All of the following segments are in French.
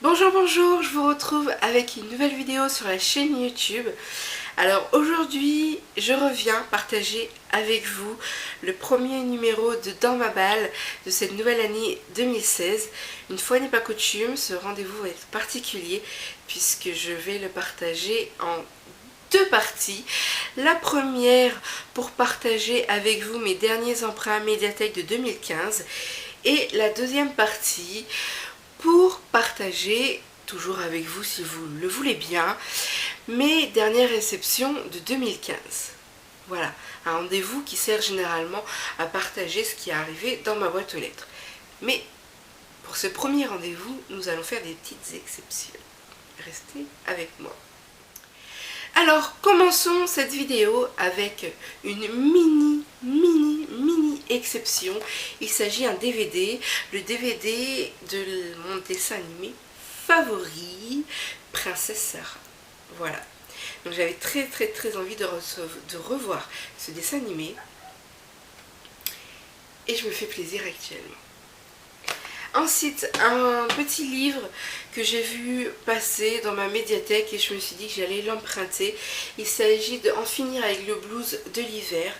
Bonjour, bonjour, je vous retrouve avec une nouvelle vidéo sur la chaîne YouTube. Alors aujourd'hui, je reviens partager avec vous le premier numéro de Dans ma balle de cette nouvelle année 2016. Une fois n'est pas coutume, ce rendez-vous va être particulier puisque je vais le partager en deux parties. La première pour partager avec vous mes derniers emprunts médiathèque de 2015 et la deuxième partie pour partager, toujours avec vous si vous le voulez bien, mes dernières réceptions de 2015. Voilà, un rendez-vous qui sert généralement à partager ce qui est arrivé dans ma boîte aux lettres. Mais pour ce premier rendez-vous, nous allons faire des petites exceptions. Restez avec moi. Alors, commençons cette vidéo avec une mini exception. Il s'agit d'un DVD, le DVD de mon dessin animé favori, Princesse Sarah. Voilà. Donc j'avais très envie de revoir ce dessin animé. Et je me fais plaisir actuellement. Ensuite, un petit livre que j'ai vu passer dans ma médiathèque et je me suis dit que j'allais l'emprunter. Il s'agit de En finir avec le blues de l'hiver.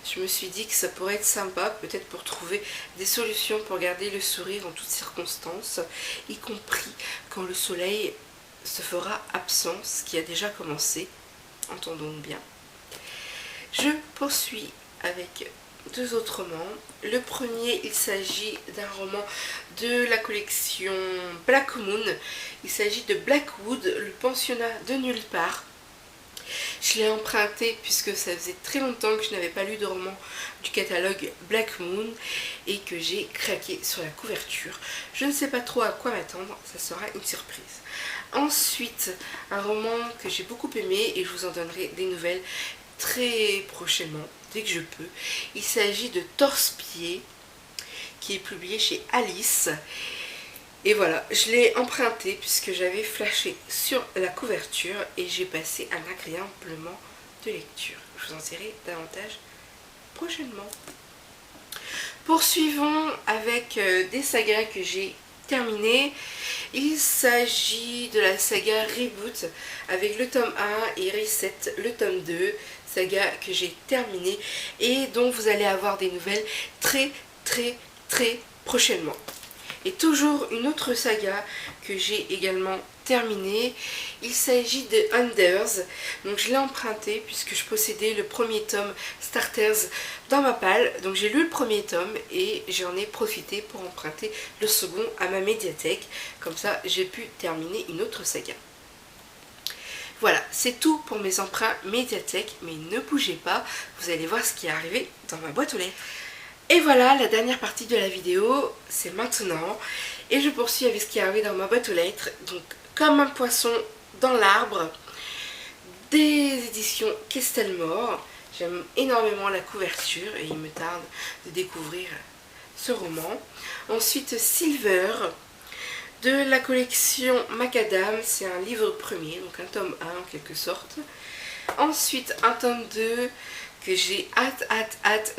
Je me suis dit que ça pourrait être sympa, peut-être pour trouver des solutions pour garder le sourire en toutes circonstances, y compris quand le soleil se fera absent, ce qui a déjà commencé, entendons-nous bien. Je poursuis avec deux autres romans. Le premier, il s'agit d'un roman de la collection Black Moon. Il s'agit de Blackwood, le pensionnat de nulle part. Je l'ai emprunté puisque ça faisait très longtemps que je n'avais pas lu de roman du catalogue Black Moon et que j'ai craqué sur la couverture. Je ne sais pas trop à quoi m'attendre, ça sera une surprise. Ensuite, un roman que j'ai beaucoup aimé et je vous en donnerai des nouvelles très prochainement, dès que je peux. Il s'agit de Torse-Pied, qui est publié chez Alice. Et voilà, je l'ai emprunté puisque j'avais flashé sur la couverture et j'ai passé un agréable moment de lecture. Je vous en dirai davantage prochainement. Poursuivons avec des sagas que j'ai terminées. Il s'agit de la saga Reboot avec le tome 1 et Reset, le tome 2, saga que j'ai terminée et dont vous allez avoir des nouvelles très prochainement. Et toujours une autre saga que j'ai également terminée. Il s'agit de Unders. Donc je l'ai emprunté puisque je possédais le premier tome Starters dans ma palle. Donc j'ai lu le premier tome et j'en ai profité pour emprunter le second à ma médiathèque. Comme ça j'ai pu terminer une autre saga. Voilà, c'est tout pour mes emprunts médiathèque. Mais ne bougez pas, vous allez voir ce qui est arrivé dans ma boîte aux lettres. Et voilà, la dernière partie de la vidéo, c'est maintenant. Et je poursuis avec ce qui est arrivé dans ma boîte aux lettres. Donc, comme un poisson dans l'arbre, des éditions Kestelmore. J'aime énormément la couverture et il me tarde de découvrir ce roman. Ensuite, Silver, de la collection Macadam. C'est un livre premier, donc un tome 1 en quelque sorte. Ensuite, un tome 2 que j'ai hâte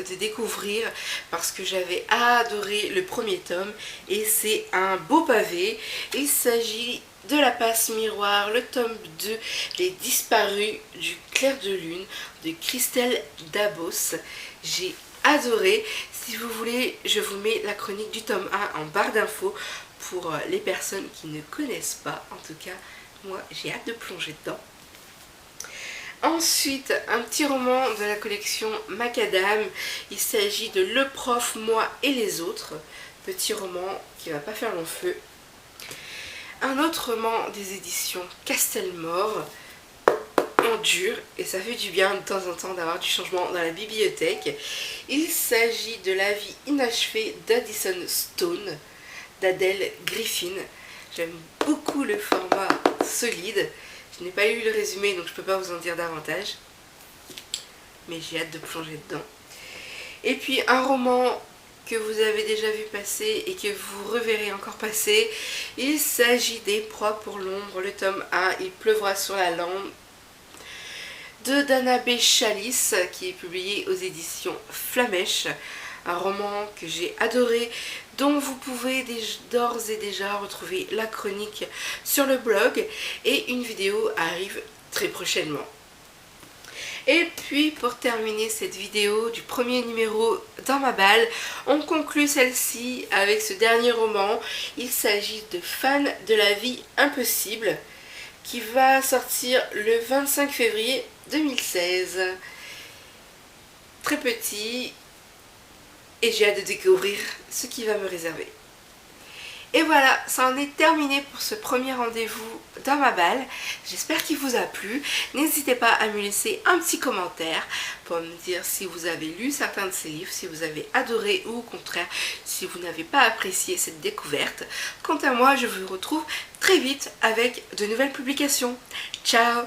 de découvrir parce que j'avais adoré le premier tome et c'est un beau pavé. Il s'agit de La Passe Miroir, le tome 2, Les Disparus du Clair de Lune de Christelle Dabos. J'ai adoré. Si vous voulez, je vous mets la chronique du tome 1 en barre d'infos pour les personnes qui ne connaissent pas. En tout cas, moi j'ai hâte de plonger dedans. Ensuite, un petit roman de la collection Macadam. Il s'agit de Le Prof, Moi et les Autres. Petit roman qui va pas faire long feu. Un autre roman des éditions Kestelmore en dur. Et ça fait du bien de temps en temps d'avoir du changement dans la bibliothèque. Il s'agit de La vie inachevée d'Addison Stone, d'Adèle Griffin. J'aime beaucoup le format solide. Je n'ai pas lu le résumé donc je ne peux pas vous en dire davantage. Mais j'ai hâte de plonger dedans. Et puis un roman que vous avez déjà vu passer et que vous reverrez encore passer. Il s'agit des Proies pour l'ombre, le tome 1, Il pleuvra sur la lande, de Dana B. Chalice, qui est publié aux éditions Flamèche. un roman que j'ai adoré, dont vous pouvez d'ores et déjà retrouver la chronique sur le blog, et une vidéo arrive très prochainement. Et puis pour terminer cette vidéo du premier numéro Dans ma balle, on conclut celle-ci avec ce dernier roman. Il s'agit de Fan de la vie impossible, qui va sortir le 25 février 2016. Très petit, et j'ai hâte de découvrir ce qui va me réserver. Et voilà, ça en est terminé pour ce premier rendez-vous Dans ma balle. J'espère qu'il vous a plu. N'hésitez pas à me laisser un petit commentaire pour me dire si vous avez lu certains de ces livres, si vous avez adoré ou au contraire si vous n'avez pas apprécié cette découverte. Quant à moi, je vous retrouve très vite avec de nouvelles publications. Ciao!